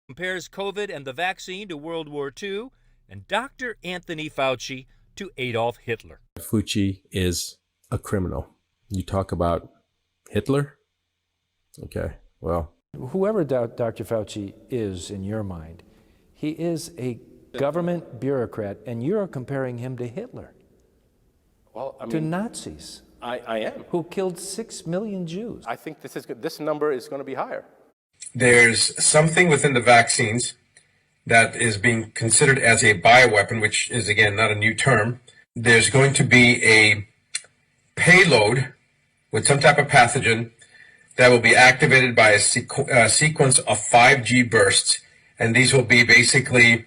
Compares COVID and the vaccine to World War II, and Dr. Anthony Fauci to Adolf Hitler. Fauci is a criminal. You talk about Hitler? Okay, well. Whoever Dr. Fauci is in your mind, he is a government bureaucrat, and you're comparing him to Hitler. Well, to Nazis. I am. Who killed 6 million Jews. I think this number is going to be higher. There's something within the vaccines that is being considered as a bioweapon, which is, again, not a new term. There's going to be a payload with some type of pathogen that will be activated by a sequence of 5G bursts. And these will be basically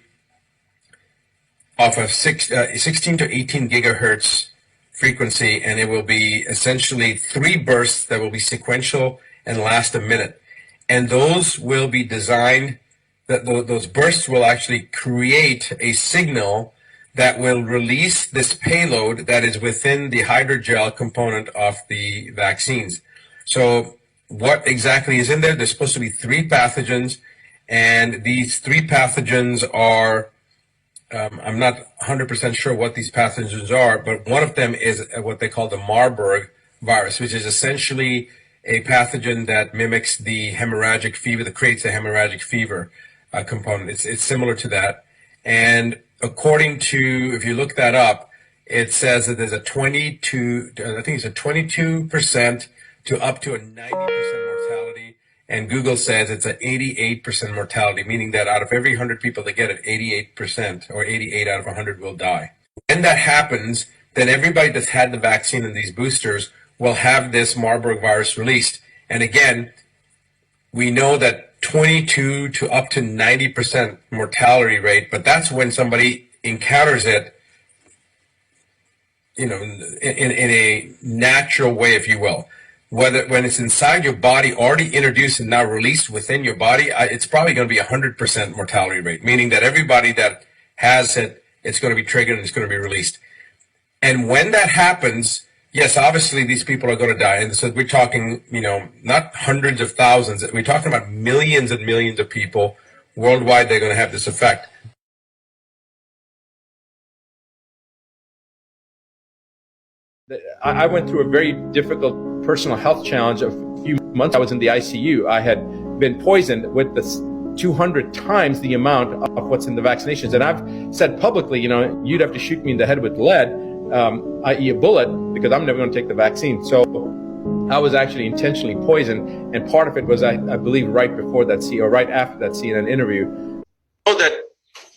off of 16 to 18 gigahertz frequency. And it will be essentially 3 bursts that will be sequential and last a minute. And those will be designed, that those bursts will actually create a signal that will release this payload that is within the hydrogel component of the vaccines. So what exactly is in there? There's supposed to be 3 pathogens, and these 3 pathogens are, I'm not 100% sure what these pathogens are, but one of them is what they call the Marburg virus, which is essentially a pathogen that mimics the hemorrhagic fever, that creates a hemorrhagic fever component. It's similar to that. And according to, if you look that up, it says that there's a 22% to up to a 90% mortality. And Google says it's an 88% mortality, meaning that out of every 100 people that get it, 88% or 88 out of 100 will die. When that happens, then everybody that's had the vaccine and these boosters will have this Marburg virus released. And again, we know that 22 to up to 90% mortality rate, but that's when somebody encounters it, in a natural way, if you will. When it's inside your body, already introduced and now released within your body, it's probably going to be 100% mortality rate, meaning that everybody that has it, it's going to be triggered and it's going to be released. And when that happens, yes, obviously these people are going to die. And so we're talking, not hundreds of thousands. We're talking about millions and millions of people worldwide. They're going to have this effect. I went through a very difficult personal health challenge a few months. I was in the ICU. I had been poisoned with this 200 times the amount of what's in the vaccinations. And I've said publicly, you'd have to shoot me in the head with lead, i.e. a bullet, because I'm never going to take the vaccine. So I was actually intentionally poisoned. And part of it was, I believe, right after that CNN interview. I know that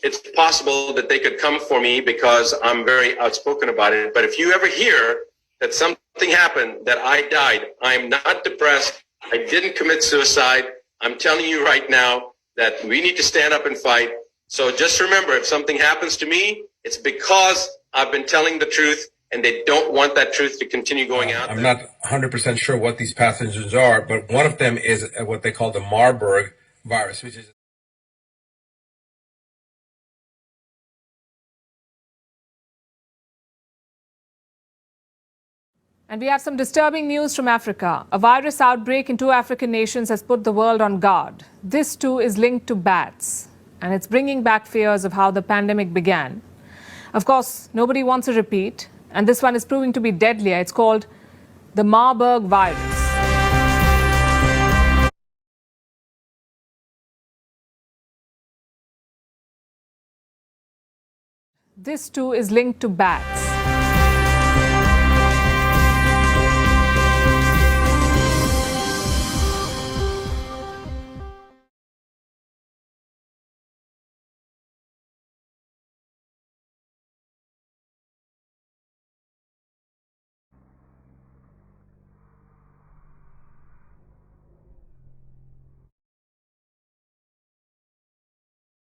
it's possible that they could come for me because I'm very outspoken about it. But if you ever hear that something happened, that I died, I'm not depressed. I didn't commit suicide. I'm telling you right now that we need to stand up and fight. So just remember, if something happens to me, it's because I've been telling the truth and they don't want that truth to continue going out. I'm not 100% sure what these pathogens are, but one of them is what they call the Marburg virus, which is And we have some disturbing news from Africa. A virus outbreak in 2 African nations has put the world on guard. This too is linked to bats, and it's bringing back fears of how the pandemic began. Of course, nobody wants a repeat, and this one is proving to be deadlier. It's called the Marburg virus. This too is linked to bats.